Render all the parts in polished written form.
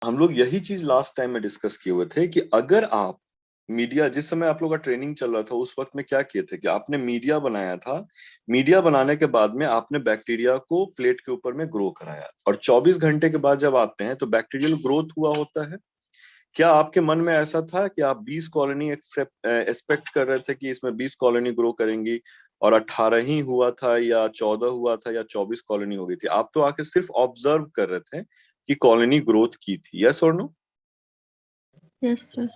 हम लोग यही चीज लास्ट टाइम में डिस्कस किए हुए थे कि अगर आप मीडिया, जिस समय आप लोग का ट्रेनिंग चल रहा था उस वक्त में क्या किए थे कि आपने मीडिया बनाया था। मीडिया बनाने के बाद में आपने बैक्टीरिया को प्लेट के ऊपर में ग्रो कराया, और 24 घंटे के बाद जब आते हैं तो बैक्टीरियल ग्रोथ हुआ होता है। क्या आपके मन में ऐसा था कि आप 20 कॉलोनी एक्सपेक्ट कर रहे थे कि इसमें 20 कॉलोनी ग्रो करेंगी, और 18 ही हुआ था या 14 हुआ था या 24 कॉलोनी हो गई थी? आप तो आके सिर्फ ऑब्जर्व कर रहे थे कि कॉलोनी ग्रोथ की थी। यस और नो? Yes sir.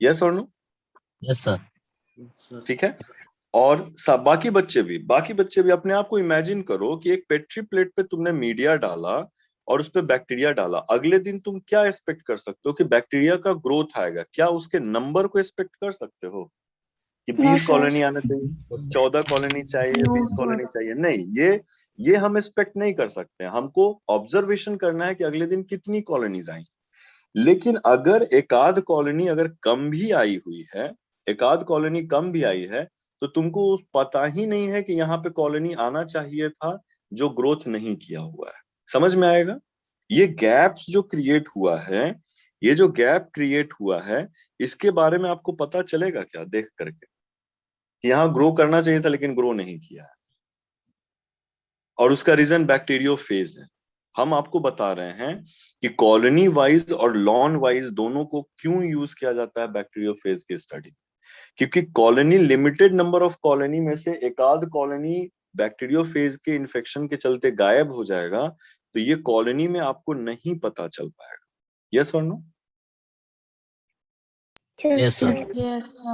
यस और नो? Yes sir. ठीक है। और बाकी बच्चे भी अपने आप को इमेजिन करो कि एक पेट्री प्लेट पे तुमने मीडिया डाला और उस पे बैक्टीरिया डाला। अगले दिन तुम क्या एक्सपेक्ट कर सकते हो कि बैक्टीरिया का ग्रोथ आएगा? क्या उसके नंबर को एक्सपेक्ट कर सकते हो कि 20 कॉलोनी आने चाहिए, 14 कॉलोनी चाहिए, 20 कॉलोनी चाहिए? नहीं, ये हम एक्सपेक्ट नहीं कर सकते। हमको ऑब्जर्वेशन करना है कि अगले दिन कितनी कॉलोनीज आई। लेकिन अगर एकाध कॉलोनी अगर कम भी आई हुई है, एकाध कॉलोनी कम भी आई है, तो तुमको पता ही नहीं है कि यहाँ पे कॉलोनी आना चाहिए था जो ग्रोथ नहीं किया हुआ है। समझ में आएगा? ये गैप्स जो क्रिएट हुआ है, ये जो गैप क्रिएट हुआ है, इसके बारे में आपको पता चलेगा क्या देख करके कि यहाँ ग्रो करना चाहिए था लेकिन ग्रो नहीं किया है? और उसका रीजन बैक्टीरियोफेज है। हम आपको बता रहे हैं कि कॉलोनी वाइज और लॉन वाइज दोनों को क्यों यूज किया जाता है बैक्टीरियोफेज की स्टडी। क्योंकि colony, limited number of colony में से एकाध कॉलोनी बैक्टीरियोफेज के इन्फेक्शन के चलते गायब हो जाएगा, तो ये कॉलोनी में आपको नहीं पता चल पाएगा। यस और नो? Yes sir.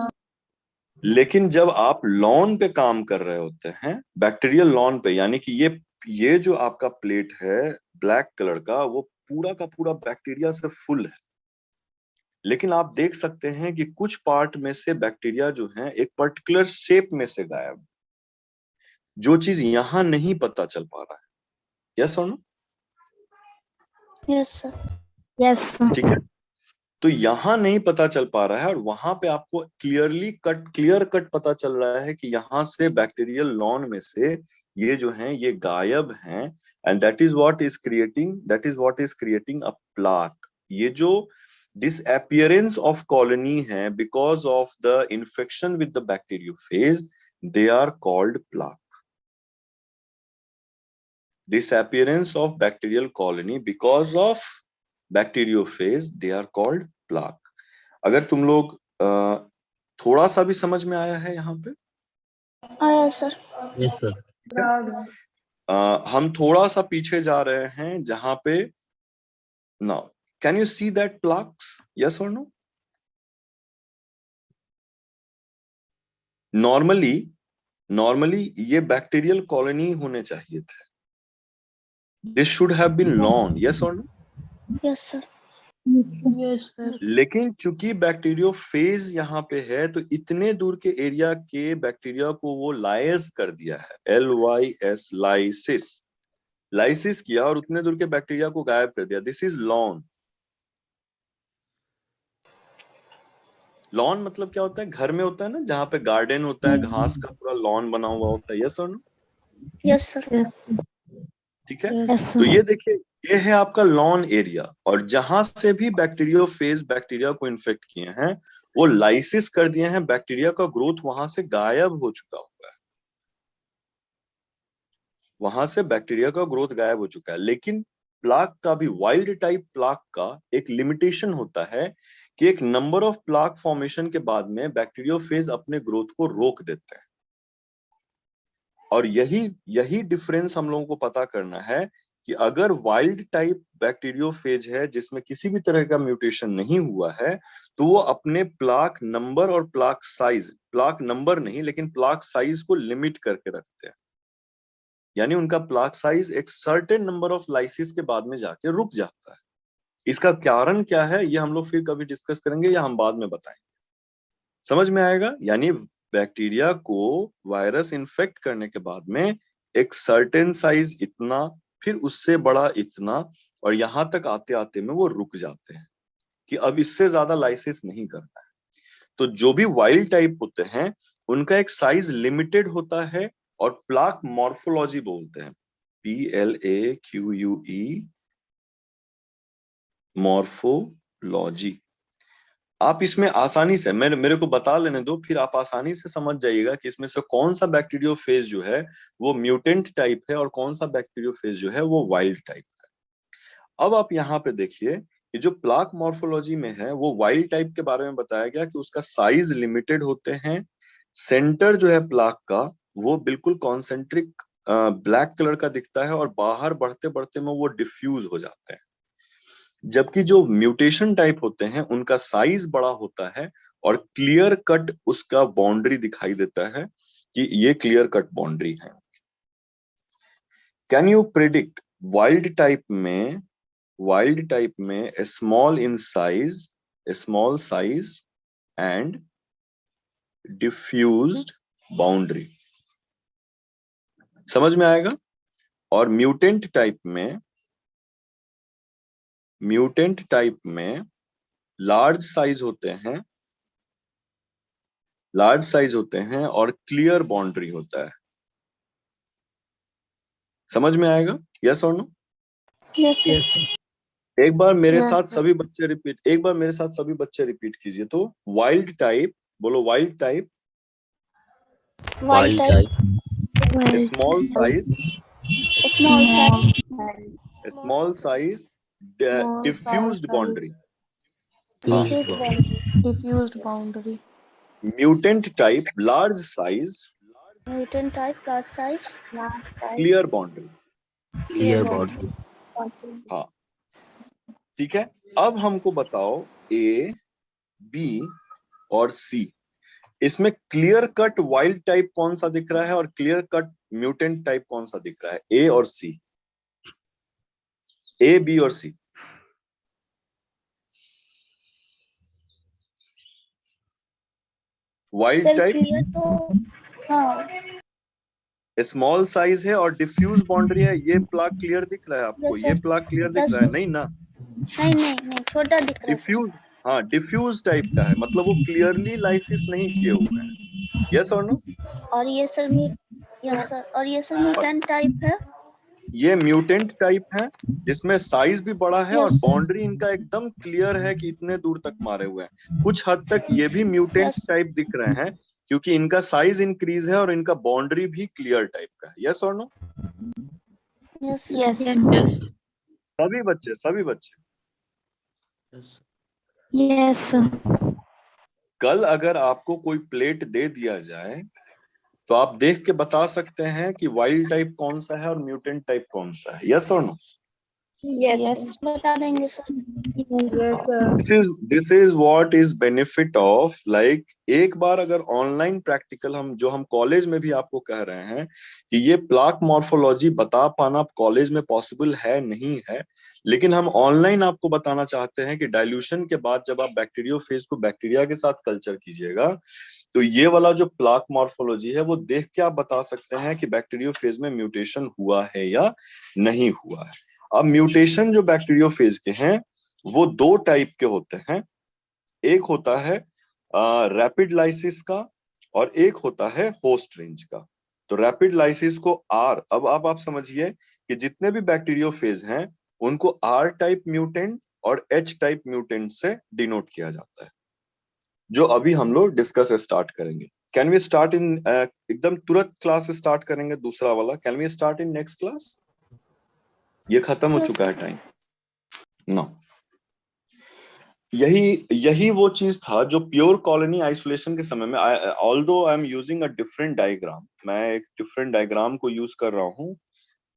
लेकिन जब आप लॉन पे काम कर रहे होते हैं, बैक्टीरियल लॉन पे, यानी कि ये जो आपका प्लेट है ब्लैक कलर का, वो पूरा का पूरा बैक्टीरिया से फुल है। लेकिन आप देख सकते हैं कि कुछ पार्ट में से बैक्टीरिया जो है एक पर्टिकुलर शेप में से गायब, जो चीज यहां नहीं पता चल पा रहा है। यस और नो? Yes sir. यस ठीक है। तो यहां नहीं पता चल पा रहा है, और वहां पे आपको क्लियर कट पता चल रहा है कि यहाँ से बैक्टीरियल लॉन में से ये जो है ये गायब हैं। And that is what is creating a plaque. ये जो डिसअपियरेंस ऑफ कॉलोनी है because of the infection with the bacteriophage, they are called plaque. Disappearance of bacterial colony because of bacteriophage, they are called plaque. अगर तुम लोग थोड़ा सा भी समझ में आया है यहाँ पे? आया सर। Yes sir. हम थोड़ा सा पीछे जा रहे हैं जहां पे now can you see that plaques? Yes और नो? नॉर्मली ये बैक्टीरियल कॉलोनी होने चाहिए थे। This should have been lawn. Yes और no? Yes sir. Yes sir. लेकिन चूंकि बैक्टीरियोफेज यहाँ पे है, तो इतने दूर के एरिया के बैक्टीरिया को वो लाइस कर दिया है, LYS, लाइसिस किया, और उतने दूर के बैक्टीरिया को गायब कर दिया। This is lawn. लॉन मतलब क्या होता है? घर में होता है ना, जहाँ पे गार्डन होता है, घास का पूरा लॉन बना हुआ होता है। यस और नो? Yes sir. ठीक है। यस तो ये देखिए, ये है आपका लॉन एरिया, और जहां से भी बैक्टीरियोफेज बैक्टीरिया को इन्फेक्ट किए हैं, वो लाइसिस कर दिए हैं, बैक्टीरिया का ग्रोथ वहां से गायब हो चुका हुआ है। वहां से बैक्टीरिया का ग्रोथ गायब हो चुका है। लेकिन प्लाक का भी, वाइल्ड टाइप प्लाक का एक लिमिटेशन होता है कि एक नंबर ऑफ प्लाक फॉर्मेशन के बाद में बैक्टीरियोफेज अपने ग्रोथ को रोक देते हैं। और यही डिफरेंस हम लोगों को पता करना है कि अगर वाइल्ड टाइप बैक्टीरियोफेज है जिसमें किसी भी तरह का म्यूटेशन नहीं हुआ है, तो वो अपने प्लाक नंबर और प्लाक साइज, प्लाक नंबर नहीं लेकिन प्लाक साइज को लिमिट करके रखते हैं। यानी उनका प्लाक साइज एक सर्टेन नंबर ऑफ लाइसिस के बाद में जाके रुक जाता है। इसका कारण क्या है ये हम लोग फिर कभी डिस्कस करेंगे, या हम बाद में बताएंगे। समझ में आएगा? यानी बैक्टीरिया को वायरस इन्फेक्ट करने के बाद में एक सर्टेन साइज इतना, फिर उससे बड़ा इतना, और यहां तक आते आते में वो रुक जाते हैं कि अब इससे ज्यादा लाइसिस नहीं करना है। तो जो भी वाइल्ड टाइप होते हैं उनका एक साइज लिमिटेड होता है, और प्लाक मॉर्फोलॉजी बोलते हैं, PLAQUE, मॉर्फोलॉजी। आप इसमें आसानी से मेरे को बता लेने दो, फिर आप आसानी से समझ जाइएगा कि इसमें से कौन सा बैक्टीरियोफेज जो है वो म्यूटेंट टाइप है और कौन सा बैक्टीरियोफेज जो है वो वाइल्ड टाइप है। अब आप यहाँ पे देखिए कि जो प्लाक मॉर्फोलॉजी में है वो वाइल्ड टाइप के बारे में बताया गया कि उसका साइज लिमिटेड होते हैं, सेंटर जो है प्लाक का वो बिल्कुल कॉन्सेंट्रिक ब्लैक कलर का दिखता है और बाहर बढ़ते बढ़ते में वो डिफ्यूज हो जाते हैं। जबकि जो म्यूटेशन टाइप होते हैं उनका साइज बड़ा होता है और क्लियर कट उसका बाउंड्री दिखाई देता है कि ये क्लियर कट बाउंड्री है। Can you predict wild type में small size and diffused boundary, समझ में आएगा? और म्यूटेंट टाइप में लार्ज साइज होते हैं और क्लियर बाउंड्री होता है। समझ में आएगा? यस और no? Yes sir. Yes, sir. एक बार मेरे Yes, साथ sir. सभी बच्चे रिपीट कीजिए। तो वाइल्ड टाइप बोलो, wild type wild Wild type, type. Small size small size, Small diffused size, boundary. हाँ, Fused diffuse one. Boundary, diffused boundary. Mutant type large size mutant type, large size, clear boundary. Clear Clear boundary. body. हाँ, ठीक है। अब हमको बताओ ए, B और सी, इसमें clear cut wild type कौन सा दिख रहा है और क्लियर कट म्यूटेंट टाइप कौन सा दिख रहा है? ए और सी, ए, बी और सी। वाइल्ड सर टाइप क्लियर तो, हाँ स्मॉल साइज है और डिफ्यूज बाउंड्री है। ये प्लाक क्लियर दिख रहा है आपको? यस ये सर, प्लाक क्लियर दिख यस रहा है? सर, नहीं ना। नहीं नहीं नहीं, छोटा दिख रहा है सर। डिफ्यूज, हाँ डिफ्यूज टाइप का है, मतलब वो क्लियरली लाइसिस नहीं किए हुए हैं। यस और नो? और ये सर यस सर, और ये सर म्यूटेंट टाइप है। ये म्यूटेंट टाइप है जिसमें साइज भी बड़ा है और यस बाउंड्री इनका एकदम क्लियर है कि इतने दूर तक मारे हुए हैं। कुछ हद तक ये भी म्यूटेंट यस टाइप दिख रहे हैं क्योंकि इनका साइज इंक्रीज है और इनका बाउंड्री भी क्लियर टाइप का है। यस और no? Yes Yes. Yes, sir. सभी बच्चे यस कल अगर आपको कोई प्लेट दे दिया जाए तो आप देख के बता सकते हैं कि वाइल्ड टाइप कौन सा है और म्यूटेंट टाइप कौन सा है। यस और नो? यस, बता देंगे sir. Yes, sir. This is what is benefit of like, एक बार अगर ऑनलाइन प्रैक्टिकल हम कॉलेज में भी आपको कह रहे हैं कि ये प्लाक मॉर्फोलॉजी बता पाना कॉलेज में पॉसिबल है नहीं है, लेकिन हम ऑनलाइन आपको बताना चाहते हैं कि डाइल्यूशन के बाद जब आप बैक्टीरियोफेज को बैक्टीरिया के साथ कल्चर कीजिएगा तो ये वाला जो प्लाक मॉर्फोलॉजी है वो देख के आप बता सकते हैं कि बैक्टीरियोफेज में म्यूटेशन हुआ है या नहीं हुआ है। अब म्यूटेशन जो बैक्टीरियोफेज के हैं वो दो टाइप के होते हैं। एक होता है रैपिड लाइसिस का और एक होता है होस्ट रेंज का। तो रैपिड लाइसिस को आर, अब आप समझिए कि जितने भी बैक्टीरियोफेज हैं उनको आर टाइप म्यूटेंट और एच टाइप म्यूटेंट से डिनोट किया जाता है, जो अभी हम लोग डिस्कस स्टार्ट करेंगे। कैन वी स्टार्ट इन, एकदम तुरंत क्लास स्टार्ट करेंगे दूसरा वाला। Can we start in next class? ये खत्म हो चुका है टाइम। नो, यही वो चीज था जो प्योर कॉलोनी आइसोलेशन के समय में, although I am using a different diagram, मैं एक डिफरेंट डायग्राम को यूज कर रहा हूँ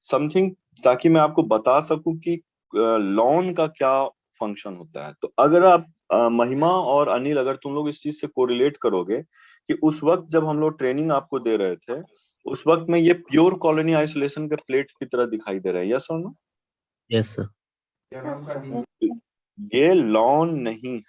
समथिंग, ताकि मैं आपको बता सकूं कि लॉन का क्या फंक्शन होता है। तो अगर आप महिमा और अनिल, अगर तुम लोग इस चीज से कोरिलेट करोगे कि उस वक्त जब हम लोग ट्रेनिंग आपको दे रहे थे उस वक्त में ये प्योर कॉलोनी आइसोलेशन के प्लेट्स की तरह दिखाई दे रहे हैं। यस और नो? Yes, sir. ये लॉन नहीं है,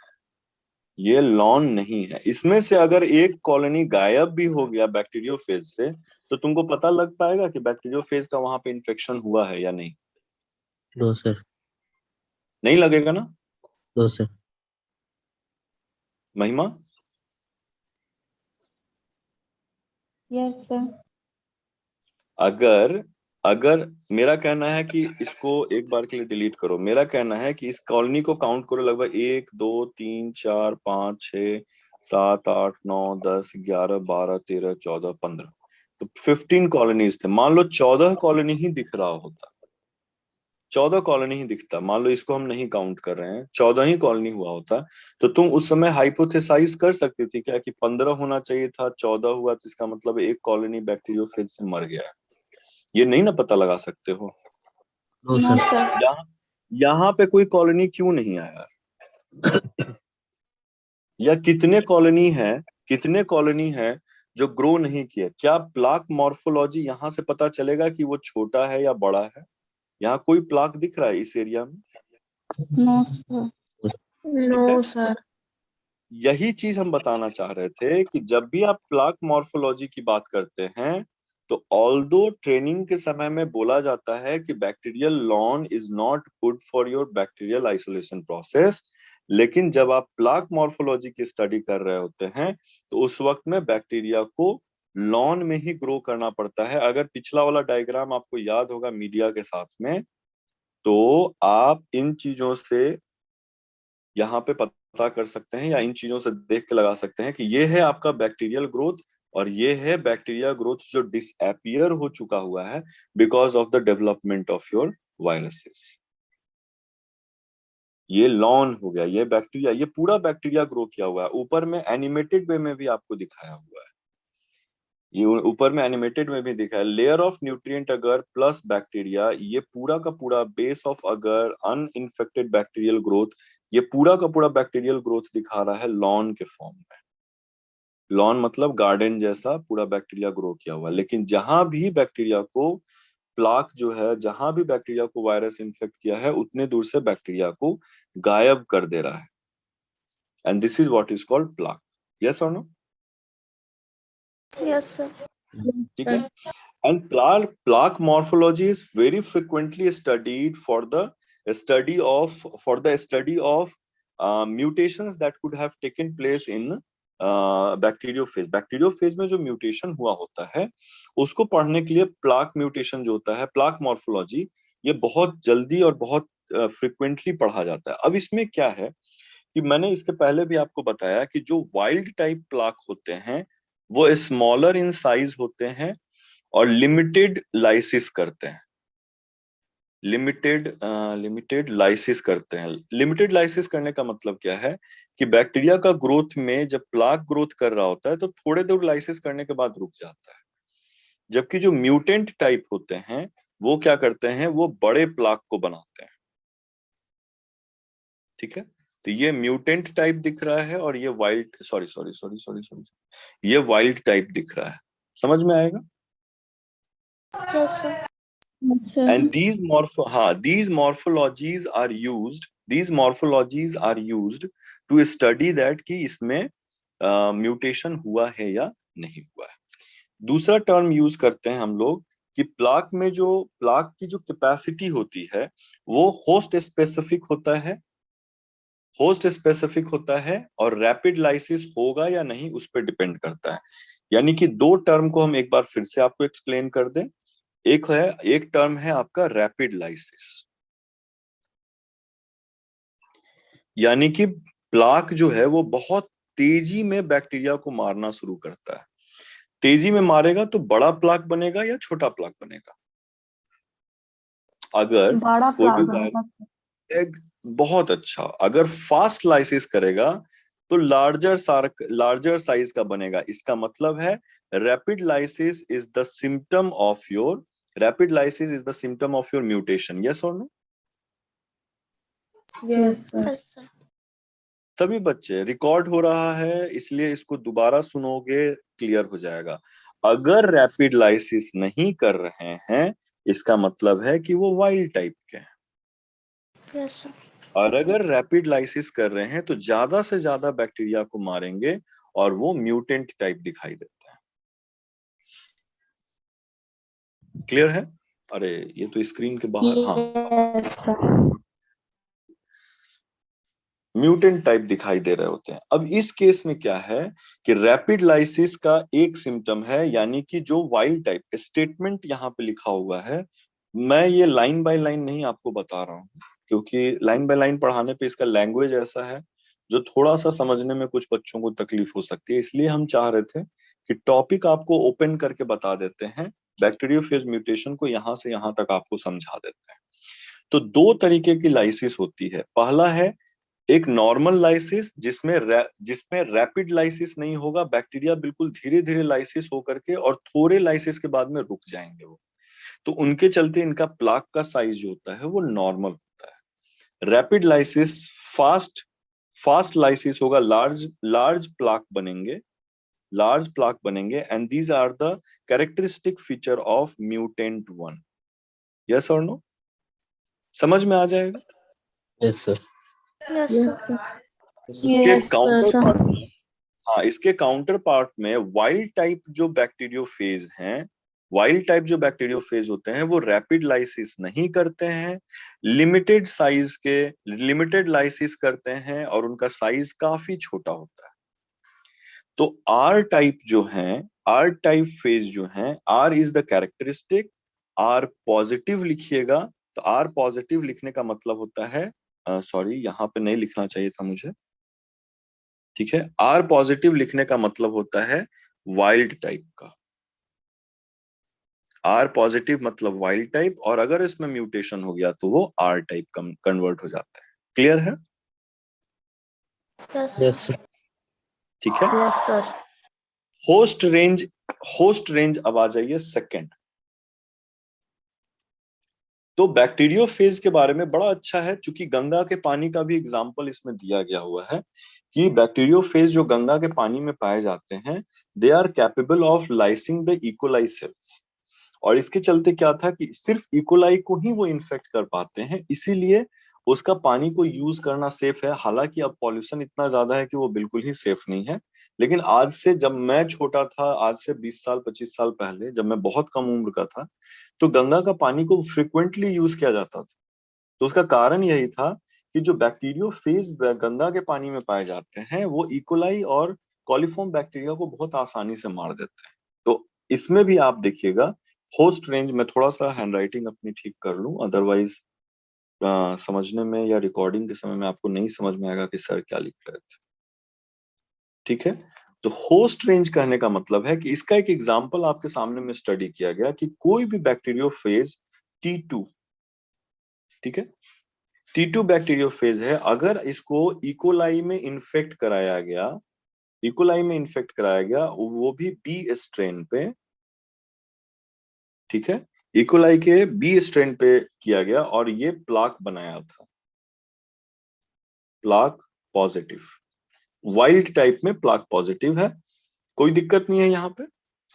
ये लॉन नहीं है। इसमें से अगर एक कॉलोनी गायब भी हो गया बैक्टीरियोफेज से तो तुमको पता लग पाएगा कि बैक्टीरियोफेज का वहां पे इन्फेक्शन हुआ है या नहीं? No, sir. नहीं लगेगा ना? No, sir. महिमा? Yes, sir. अगर अगर मेरा कहना है कि इसको एक बार के लिए डिलीट करो, मेरा कहना है कि इस कॉलोनी को काउंट करो, लगभग 1 2 3 4 5 6 7 8 9 10 11 12 13 14 15, तो 15 कॉलोनीज थे। मान लो 14 कॉलोनी ही दिख रहा होता, 14 कॉलोनी ही दिखता, मान लो इसको हम नहीं काउंट कर रहे हैं, 14 ही कॉलोनी हुआ होता, तो तुम उस समय हाइपोथेसाइज कर सकती थी क्या कि 15 होना चाहिए था, 14 हुआ, तो इसका मतलब एक कॉलोनी बैक्टीरियोफेज से मर गया है। ये नहीं ना पता लगा सकते हो? No No, sir. sir. यहाँ यहाँ पे कोई कॉलोनी क्यों नहीं आया? या कितने कॉलोनी है जो ग्रो नहीं किया? क्या प्लाक मॉर्फोलॉजी यहाँ से पता चलेगा कि वो छोटा है या बड़ा है? यहाँ कोई प्लाक दिख रहा है इस एरिया में? No, sir. No, sir. यही चीज हम बताना चाह रहे थे कि जब भी आप प्लाक मॉर्फोलॉजी की बात करते हैं, तो ऑल्दो ट्रेनिंग के समय में बोला जाता है कि bacterial lawn is not good for your bacterial isolation process, लेकिन जब आप प्लाक मॉर्फोलॉजी की स्टडी कर रहे होते हैं तो उस वक्त में बैक्टीरिया को लॉन में ही ग्रो करना पड़ता है। अगर पिछला वाला डायग्राम आपको याद होगा मीडिया के साथ में, तो आप इन चीजों से यहाँ पे पता कर सकते हैं या इन चीजों से देख के लगा सकते हैं कि ये है आपका बैक्टीरियल ग्रोथ और ये है बैक्टीरिया ग्रोथ जो डिसअपियर हो चुका हुआ है because of the development of your viruses. ये लॉन हो गया, ये बैक्टीरिया, ये पूरा बैक्टीरिया ग्रो किया हुआ है। ऊपर में एनिमेटेड वे में भी आपको दिखाया हुआ है, ये ऊपर में एनिमेटेड में भी दिखा है। लेयर ऑफ न्यूट्रिएंट अगर प्लस बैक्टीरिया, ये पूरा का पूरा बेस ऑफ अगर अनइन्फेक्टेड बैक्टीरियल ग्रोथ, ये पूरा का पूरा बैक्टीरियल ग्रोथ दिखा रहा है लॉन के फॉर्म में। लॉन मतलब गार्डन जैसा पूरा बैक्टीरिया ग्रो किया हुआ है। लेकिन जहां भी बैक्टीरिया को प्लाक जो है, जहां भी बैक्टीरिया को वायरस इन्फेक्ट किया है, उतने दूर से बैक्टीरिया को गायब कर दे रहा है। And this is what is called plaque. Yes और नो? Yes, sir. ठीक है। And plaque morphology is very frequently studied for the study of mutations that could have taken place in bacteriophage. Bacteriophage में जो mutation हुआ होता है उसको पढ़ने के लिए प्लाक म्यूटेशन जो होता है, प्लाक मॉर्फोलॉजी, ये बहुत जल्दी और बहुत फ्रिक्वेंटली पढ़ा जाता है। अब इसमें क्या है कि मैंने इसके पहले भी आपको बताया कि जो वाइल्ड टाइप प्लाक होते हैं वो स्मॉलर इन साइज होते हैं और लिमिटेड लाइसिस करते हैं। लिमिटेड लाइसिस करते हैं। लिमिटेड लाइसिस करने का मतलब क्या है कि बैक्टीरिया का ग्रोथ में जब प्लाक ग्रोथ कर रहा होता है तो थोड़े दूर लाइसिस करने के बाद रुक जाता है। जबकि जो म्यूटेंट टाइप होते हैं वो क्या करते हैं, वो बड़े प्लाक को बनाते हैं। ठीक है, तो ये म्यूटेंट टाइप दिख रहा है और ये वाइल्ड सॉरी ये वाइल्ड टाइप दिख रहा है। समझ में आएगा? Yes, sir. Yes, sir. And these morphologies are used to study that कि इसमें म्यूटेशन हुआ है या नहीं हुआ है। दूसरा टर्म यूज करते हैं हम लोग कि प्लाक की जो कैपेसिटी होती है वो होस्ट स्पेसिफिक होता है और रैपिड लाइसिस होगा या नहीं उस पर डिपेंड करता है। यानी कि दो टर्म को हम एक बार फिर से आपको एक्सप्लेन कर दें। एक टर्म है आपका रैपिड लाइसिस, यानी कि प्लाक जो है वो बहुत तेजी में बैक्टीरिया को मारना शुरू करता है। तेजी में मारेगा तो बड़ा प्लाक बनेगा या छोटा प्लाक बनेगा? अगर बड़ा कोई भी प्लाग बनेगा। एक बहुत अच्छा, अगर फास्ट लाइसिस करेगा तो लार्जर साइज का बनेगा। इसका मतलब है rapid lysis is the symptom of your mutation. Yes और no? Yes, sir. Yes, sir. सभी बच्चे, रिकॉर्ड हो रहा है इसलिए इसको दोबारा सुनोगे क्लियर हो जाएगा। अगर रैपिड लाइसिस नहीं कर रहे हैं इसका मतलब है कि वो वाइल्ड टाइप के हैं, Yes, sir. और अगर रैपिड लाइसिस कर रहे हैं तो ज्यादा से ज्यादा बैक्टीरिया को मारेंगे और वो म्यूटेंट टाइप दिखाई देता है। क्लियर है? अरे ये तो स्क्रीन के बाहर, हाँ Yes, sir. म्यूटेंट टाइप दिखाई दे रहे होते हैं। अब इस केस में क्या है कि रैपिड लाइसिस का एक सिम्टम है, यानी कि जो वाइल्ड टाइप स्टेटमेंट यहाँ पे लिखा हुआ है, मैं ये लाइन बाय लाइन नहीं आपको बता रहा हूँ, क्योंकि लाइन बाय लाइन पढ़ाने पे इसका लैंग्वेज ऐसा है जो थोड़ा सा समझने में कुछ बच्चों को तकलीफ हो सकती है। इसलिए हम चाह रहे थे कि टॉपिक आपको ओपन करके बता देते हैं, बैक्टीरियोफेज म्यूटेशन को यहाँ से यहाँ तक आपको समझा देते हैं। तो दो तरीके की लाइसिस होती है। पहला है एक नॉर्मल लाइसिस, जिसमें रैपिड लाइसिस नहीं होगा, बैक्टीरिया बिल्कुल धीरे धीरे लाइसिस होकर के और थोड़े लाइसिस के बाद में रुक जाएंगे वो, तो उनके चलते इनका प्लाक का साइज जो होता है वो नॉर्मल होता है। रैपिड लाइसिस फास्ट लाइसिस होगा, लार्ज प्लाक बनेंगे and these are the characteristic feature of mutant 1। Yes और नो? समझ में आ जाएगा? Yes, sir. Yes sir. इसके Yes, काउंटर sir. पार्ट में, हाँ, इसके काउंटर पार्ट में वाइल्ड टाइप जो बैक्टीरियोफेज हैं, वाइल्ड टाइप जो बैक्टीरियोफेज होते हैं वो रैपिड लाइसिस नहीं करते हैं, लिमिटेड लाइसिस करते हैं और उनका साइज काफी छोटा होता है। तो आर टाइप जो हैं, आर टाइप फेज जो हैं, R is the characteristic, R positive लिखिएगा। तो आर पॉजिटिव लिखने का मतलब होता है, सॉरी यहाँ पे नहीं लिखना चाहिए था मुझे, ठीक है, आर पॉजिटिव लिखने का मतलब होता है वाइल्ड टाइप का। आर पॉजिटिव मतलब वाइल्ड टाइप, और अगर इसमें म्यूटेशन हो गया तो वो आर टाइप कन्वर्ट हो जाता है। क्लियर है? Yes, sir. ठीक है। Yes sir. होस्ट रेंज अब आ जाइए सेकंड। तो बैक्टीरियोफेज के बारे में बड़ा अच्छा है, चूंकि गंगा के पानी का भी एग्जाम्पल इसमें दिया गया हुआ है कि बैक्टीरियोफेज जो गंगा के पानी में पाए जाते हैं, they are capable of lysing the E coli cells. और इसके चलते क्या था कि सिर्फ इकोलाई को ही वो इन्फेक्ट कर पाते हैं, इसीलिए उसका पानी को यूज करना सेफ है। हालांकि अब पॉल्यूशन इतना ज्यादा है कि वो बिल्कुल ही सेफ नहीं है, लेकिन आज से, जब मैं छोटा था, आज से 20 साल 25 साल पहले, जब मैं बहुत कम उम्र का था, तो गंगा का पानी को फ्रिक्वेंटली यूज किया जाता था। तो उसका कारण यही था कि जो बैक्टीरियोफेज गंगा के पानी में पाए जाते हैं वो इकोलाई और कॉलीफॉर्म बैक्टीरिया को बहुत आसानी से मार देते हैं। तो इसमें भी आप देखिएगा होस्ट रेंज में, थोड़ा सा हैंडराइटिंग अपनी ठीक कर लूं, अदरवाइज समझने में या रिकॉर्डिंग के समय में आपको नहीं समझ में आएगा कि सर क्या लिख रहे थे। ठीक है। तो होस्ट रेंज कहने का मतलब है कि इसका एक एग्जांपल आपके सामने में स्टडी किया गया कि कोई भी बैक्टीरियोफेज T2, ठीक है, T2 बैक्टीरियोफेज है, अगर इसको इकोलाई में इन्फेक्ट कराया गया, वो भी बी स्ट्रेन पे, ठीक है, इकोलाई के बी स्ट्रेन पे किया गया और ये प्लाक बनाया था, प्लाक पॉजिटिव, वाइल्ड टाइप में प्लाक पॉजिटिव है, कोई दिक्कत नहीं है। यहाँ पे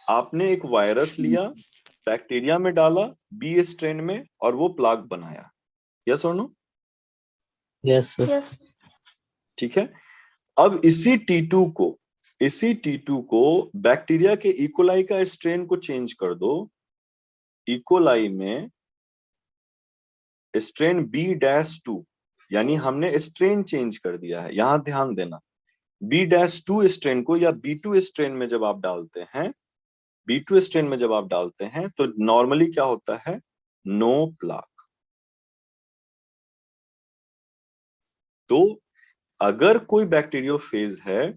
आपने एक वायरस लिया, बैक्टीरिया में डाला बी स्ट्रेन में और वो प्लाक बनाया। यस और नो? Yes, sir. यस। ठीक है। अब इसी T2 को बैक्टीरिया के इकोलाई का स्ट्रेन को चेंज कर दो, इकोलाई में स्ट्रेन B-2, यानी हमने स्ट्रेन चेंज कर दिया है, यहां ध्यान देना। B-2 स्ट्रेन को या B2 स्ट्रेन में जब आप डालते हैं, B2 स्ट्रेन में जब आप डालते हैं तो नॉर्मली क्या होता है, नो प्लाक। तो अगर कोई बैक्टीरियोफेज है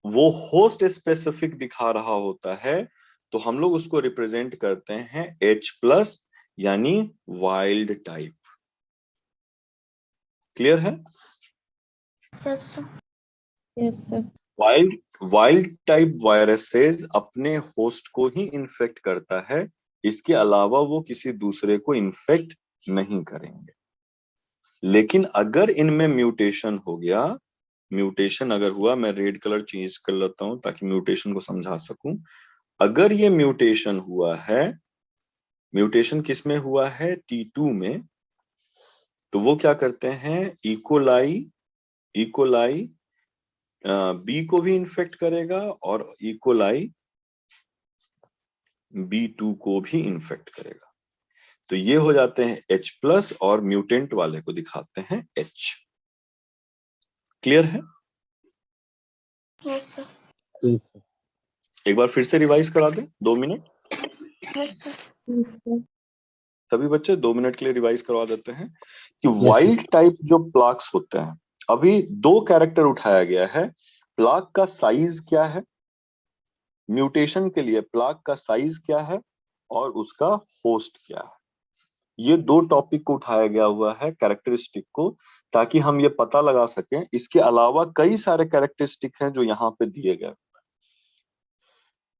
वो होस्ट स्पेसिफिक दिखा रहा होता है तो हम लोग उसको रिप्रेजेंट करते हैं H+, यानी वाइल्ड टाइप। क्लियर है? Yes sir. Yes, sir. Wild type viruses अपने होस्ट को ही इन्फेक्ट करता है, इसके अलावा वो किसी दूसरे को इन्फेक्ट नहीं करेंगे। लेकिन अगर इनमें म्यूटेशन हो गया, म्यूटेशन अगर हुआ, मैं रेड कलर चेंज कर लेता हूं ताकि म्यूटेशन को समझा सकूं। अगर ये म्यूटेशन हुआ है, म्यूटेशन किस में हुआ है, T2 में, तो वो क्या करते हैं, इकोलाई बी को भी इन्फेक्ट करेगा और इकोलाई B2 को भी इन्फेक्ट करेगा। तो ये हो जाते हैं H+ और म्यूटेंट वाले को दिखाते हैं H। क्लियर है? Yes, sir. Yes, sir. एक बार फिर से रिवाइज करा दें, 2 minute. Yes, sir. Yes, sir. सभी बच्चे 2 मिनट के लिए रिवाइज करवा देते हैं कि sir. वाइल्ड टाइप जो प्लाक्स होते हैं, अभी 2 कैरेक्टर उठाया गया है। प्लाक का साइज क्या है, म्यूटेशन के लिए प्लाक का साइज क्या है, और उसका होस्ट क्या है। ये 2 टॉपिक को उठाया गया हुआ है, कैरेक्टरिस्टिक को, ताकि हम ये पता लगा सकें। इसके अलावा कई सारे कैरेक्टरिस्टिक हैं जो यहाँ पे दिए गए।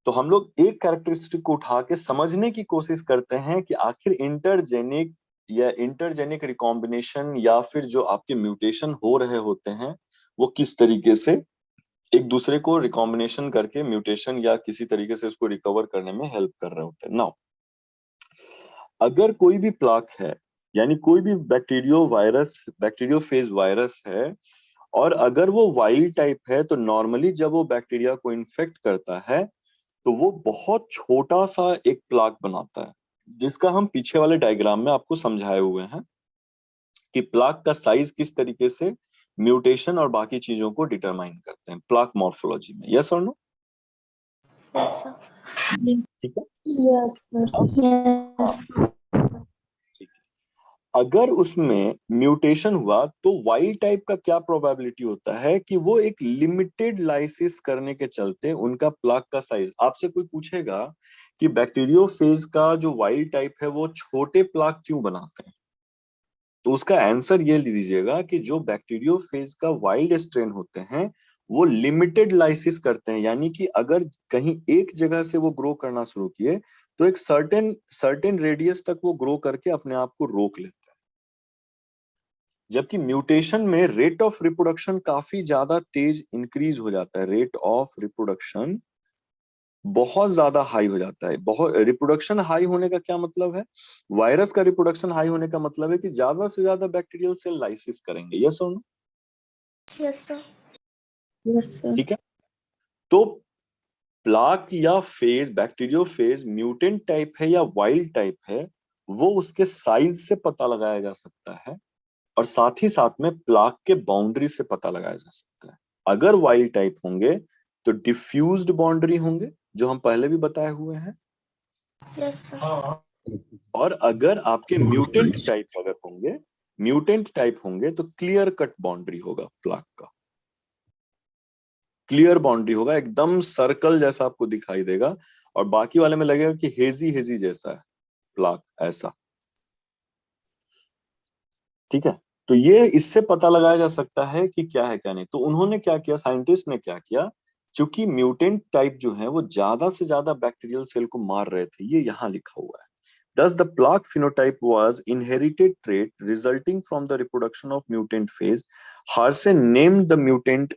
तो हम लोग एक कैरेक्टरिस्टिक को उठा के समझने की कोशिश करते हैं कि आखिर इंटरजेनिक या इंटरजेनिक रिकॉम्बिनेशन या फिर जो आपके म्यूटेशन हो रहे होते हैं वो किस तरीके से एक दूसरे को रिकॉम्बिनेशन करके म्यूटेशन या किसी तरीके से उसको रिकवर करने में हेल्प कर रहे होते हैं। नाउ अगर कोई भी प्लाक है, यानी कोई भी बैक्टीरियोफेज वायरस है, और अगर वो वाइल्ड टाइप है, तो नॉर्मली जब वो बैक्टीरिया को इन्फेक्ट करता है तो वो बहुत छोटा सा एक प्लाक बनाता है, जिसका हम पीछे वाले डायग्राम में आपको समझाए हुए हैं कि प्लाक का साइज किस तरीके से म्यूटेशन और बाकी चीजों को डिटरमाइन करते हैं प्लाक मॉर्फोलॉजी में। यस और नो? Yes, sir. ठीक है। Yes, sir. Yes. ठीक है। अगर उसमें म्यूटेशन हुआ तो वाइल्ड टाइप का क्या प्रोबेबिलिटी होता है कि वो एक लिमिटेड लाइसिस करने के चलते उनका प्लाक का साइज, आपसे कोई पूछेगा कि बैक्टीरियोफेज का जो वाइल्ड टाइप है वो छोटे प्लाक क्यों बनाते हैं, तो उसका आंसर ये लीजिएगा कि जो बैक्टीरियोफेज का वाइल्ड स्ट्रेन होते हैं वो लिमिटेड लाइसिस करते हैं, यानी कि अगर कहीं एक जगह से वो ग्रो करना शुरू किए तो एक सर्टेन रेडियस तक वो ग्रो करके अपने आप को रोक लेते हैं। जबकि म्यूटेशन में रेट ऑफ रिप्रोडक्शन काफी ज्यादा तेज इंक्रीज हो जाता है, रेट ऑफ रिप्रोडक्शन बहुत ज्यादा हाई हो जाता है। बहुत रिप्रोडक्शन हाई होने का क्या मतलब है, वायरस का रिप्रोडक्शन हाई होने का मतलब है कि ज्यादा से ज्यादा बैक्टीरियल सेल लाइसिस करेंगे। यस और no? Yes, sir. Yes, sir. ठीक है। तो प्लाक या फेज, बैक्टीरियोफेज म्यूटेंट टाइप है या वाइल्ड टाइप है, वो उसके साइज से पता लगाया जा सकता है, और साथ ही साथ में प्लाक के बाउंड्री से पता लगाया जा सकता है। अगर वाइल्ड टाइप होंगे तो डिफ्यूज्ड बाउंड्री होंगे, जो हम पहले भी बताए हुए हैं, Yes, sir. और अगर आपके म्यूटेंट टाइप होंगे तो क्लियर कट बाउंड्री होगा प्लाक का, क्लियर बाउंड्री होगा, एकदम सर्कल जैसा आपको दिखाई देगा, और बाकी वाले में लगेगा कि हेजी जैसा है प्लाक, ऐसा। ठीक है। तो ये इससे पता लगाया जा सकता है कि क्या है क्या नहीं। तो उन्होंने क्या किया, साइंटिस्ट ने क्या किया, चूंकि म्यूटेंट टाइप जो है वो ज्यादा से ज्यादा बैक्टीरियल सेल को मार रहे थे, ये यहाँ लिखा हुआ है। Thus, the plaque phenotype was inherited trait resulting from the reproduction of mutant phase. Harsey named the mutant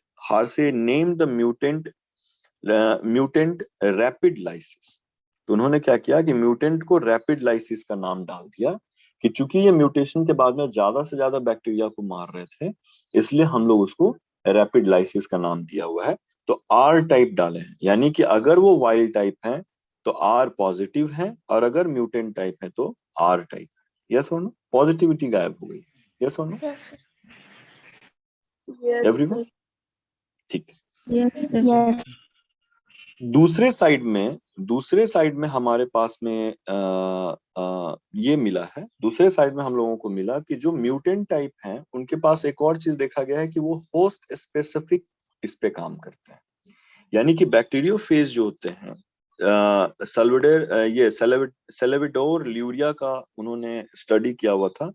rapid lysis. तो उन्होंने क्या किया कि म्यूटेंट को रैपिड लाइसिस का नाम डाल दिया कि चूंकि ये म्यूटेशन के बाद में ज्यादा से ज्यादा बैक्टीरिया को मार रहे थे, इसलिए हम लोग उसको रैपिड लाइसिस का नाम दिया हुआ है। तो आर टाइप डाले हैं, यानी कि अगर वो वाइल्ड टाइप है तो आर पॉजिटिव है, और अगर म्यूटेंट टाइप है तो आर टाइप है। यस और नो? पॉजिटिविटी गायब हो गई। यस और no Yes, sir. Yes, everyone? sir. ठीक। Yes, sir. Yes. दूसरे साइड में हमारे पास में ये मिला है, दूसरे साइड में हम लोगों को मिला कि जो म्यूटेंट टाइप हैं उनके पास एक और चीज देखा गया है कि वो होस्ट स्पेसिफिक इस पे काम करते हैं। यानी कि बैक्टीरियोफेज जो होते हैं, सेलेविडोर ल्यूरिया का उन्होंने स्टडी किया हुआ था,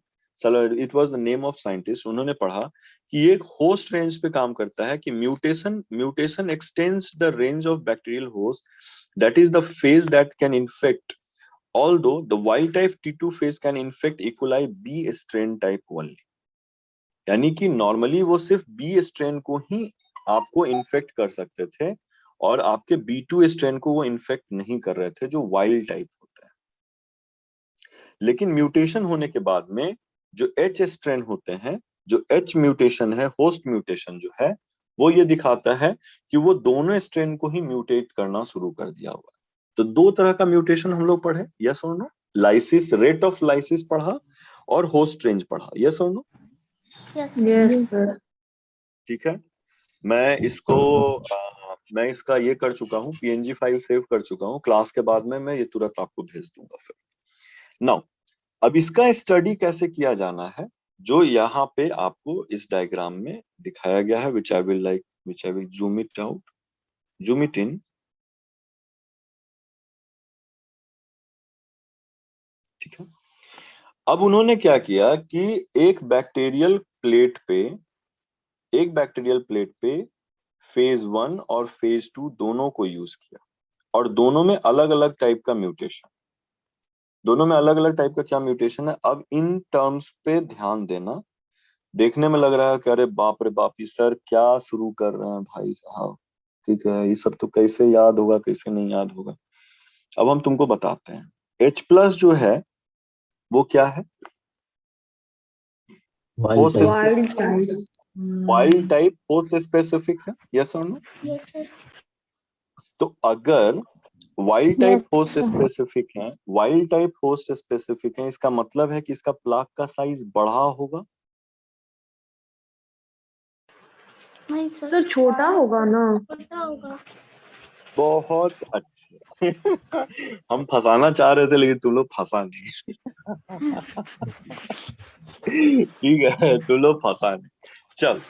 it was the name of scientist. उन्होंने पढ़ा कि ये एक होस्ट रेंज पे काम करता है कि mutation x tends the range of bacterial host, that is the phase that can infect, although the wild type T2 phase can infect E. coli B strain type only. यानी कि नॉर्मली वो सिर्फ B strain को ही आपको infect कर सकते थे, और आपके B2 स्ट्रेन को वो इन्फेक्ट नहीं कर रहे थे, जो वाइल्ड टाइप होता है। लेकिन म्यूटेशन होने के बाद में जो H स्ट्रेन होते हैं, जो H म्यूटेशन है, होस्ट म्यूटेशन जो है, वो ये दिखाता है कि वो दोनों स्ट्रेन को ही म्यूटेट करना शुरू कर दिया हुआ है। तो 2 तरह का म्यूटेशन हम लोग पढ़े। यस और no? Lysis, rate of lysis पढ़ा, और होस्ट रेंज पढ़ा। यस और नो? Yes. Yes, sir. ठीक है, मैं इसका ये कर चुका हूँ, PNG फाइल सेव कर चुका हूँ, क्लास के बाद में मैं ये तुरंत आपको भेज दूंगा। फिर नाउ अब इसका स्टडी कैसे किया जाना है, जो यहाँ पे आपको इस डायग्राम में दिखाया गया है, which I will zoom it out, zoom it in. ठीक है, अब उन्होंने क्या किया कि एक बैक्टीरियल प्लेट पे फेज 1 और फेज 2 दोनों को यूज किया, और दोनों में अलग अलग टाइप का म्यूटेशन, क्या म्यूटेशन है। अब इन टर्म्स पे ध्यान देना, देखने में लग रहा है कि अरे बाप रे बाप, ये सर क्या शुरू कर रहे हैं भाई साहब, ठीक है, ये सब तो कैसे याद होगा, कैसे नहीं याद होगा। अब हम तुमको बताते हैं, H+ जो है वो क्या है, Wild type. Wild type host specific है, यस और नो। Yes sir. तो अगर wild type Yes, host sir. Specific है, इसका मतलब है कि इसका प्लाक का साइज बड़ा होगा। नहीं सर, तो छोटा होगा ना। छोटा होगा। बहुत अच्छे हम फंसाना चाह रहे थे लेकिन तुम लोग फंसा नहीं ठीक है, तुम लोग फंसा नहीं। चल,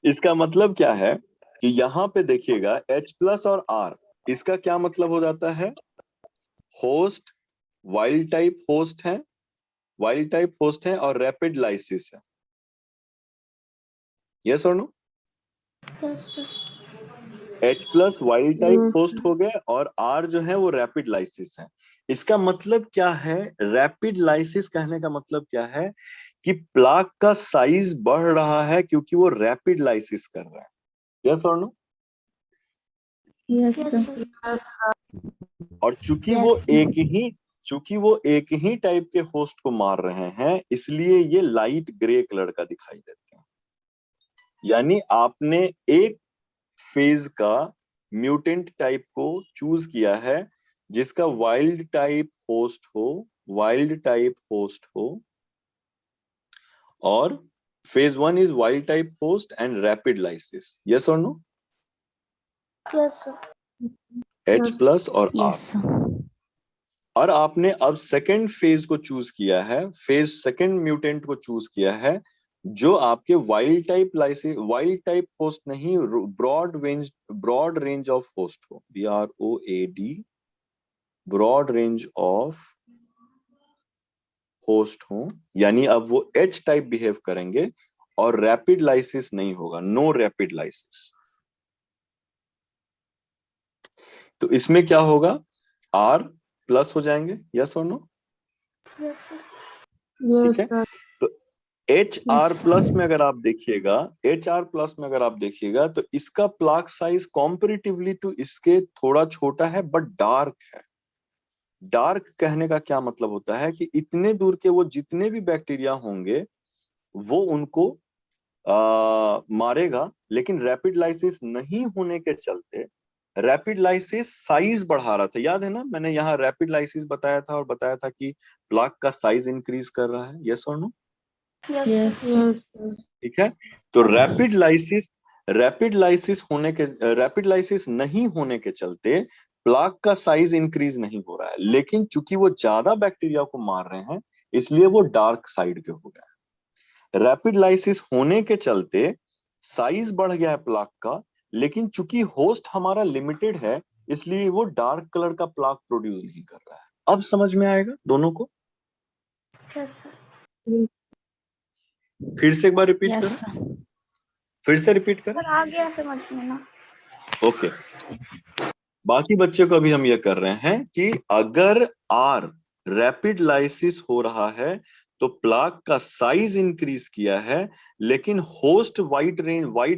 इसका मतलब क्या है कि यहाँ पे देखिएगा H+ और R, इसका क्या मतलब हो जाता है, होस्ट वाइल्ड टाइप होस्ट है और रैपिड लाइसिस है, यस और no. Yes sir. H+ wild type host हो गए और R जो है वो रैपिड लाइसिस है। इसका मतलब क्या है, रैपिड लाइसिस कहने का मतलब क्या है कि प्लाक का साइज बढ़ रहा है क्योंकि वो रैपिड लाइसिस कर रहा है, यस और no. Yes, yes sir. Sir. और चूंकि वो एक ही टाइप के होस्ट को मार रहे हैं, इसलिए ये लाइट ग्रे कलर का दिखाई देते हैं। यानी आपने एक फेज का म्यूटेंट टाइप को चूज किया है जिसका वाइल्ड टाइप होस्ट हो, और phase 1 is wild type host and rapid lysis, yes और नो। Yes sir. H+ और R। Yes, sir. और आपने अब सेकेंड फेज को चूज किया है, सेकेंड म्यूटेंट को चूज किया है जो आपके वाइल्ड टाइप होस्ट नहीं, ब्रॉड रेंज ऑफ होस्ट हो, BROAD, broad range of host हो। यानी अब वो H टाइप बिहेव करेंगे और रैपिड लाइसिस नहीं होगा, नो रैपिड लाइसिस। तो इसमें क्या होगा, R+ हो जाएंगे, यस और नो। Yes sir. ठीक है, तो HR+ में अगर आप देखिएगा तो इसका प्लाक साइज कॉम्पेरेटिवली टू इसके थोड़ा छोटा है बट डार्क है। डार्क कहने का क्या मतलब होता है कि इतने दूर के वो जितने भी बैक्टीरिया होंगे वो उनको मारेगा, लेकिन रैपिड लाइसिस नहीं होने के चलते रैपिड लाइसिस साइज बढ़ा रहा था। याद है ना, मैंने यहाँ रैपिड लाइसिस बताया था और बताया था कि प्लाक का साइज इंक्रीज कर रहा है, यस और नो। Yes, sir. ठीक है, तो रैपिड लाइसिस नहीं होने के चलते प्लाक का साइज इंक्रीज नहीं हो रहा है, लेकिन चूंकि वो ज्यादा बैक्टीरिया को मार रहे हैं इसलिए वो डार्क साइड के हो गए। रैपिड लाइसिस होने के चलते साइज बढ़ गया है प्लाक का, लेकिन चूंकि होस्ट हमारा लिमिटेड है इसलिए वो डार्क कलर का प्लाक प्रोड्यूस नहीं कर रहा है। अब समझ में आएगा दोनों को। Yes sir. फिर से एक बार रिपीट Yes, करें, sir. फिर से रिपीट करें। सर आ गया समझ में ना। ओके, बाकी बच्चे को अभी हम ये कर रहे हैं कि अगर R रैपिड लाइसिस हो रहा है तो प्लाक का साइज इंक्रीज किया है, लेकिन होस्ट वाइड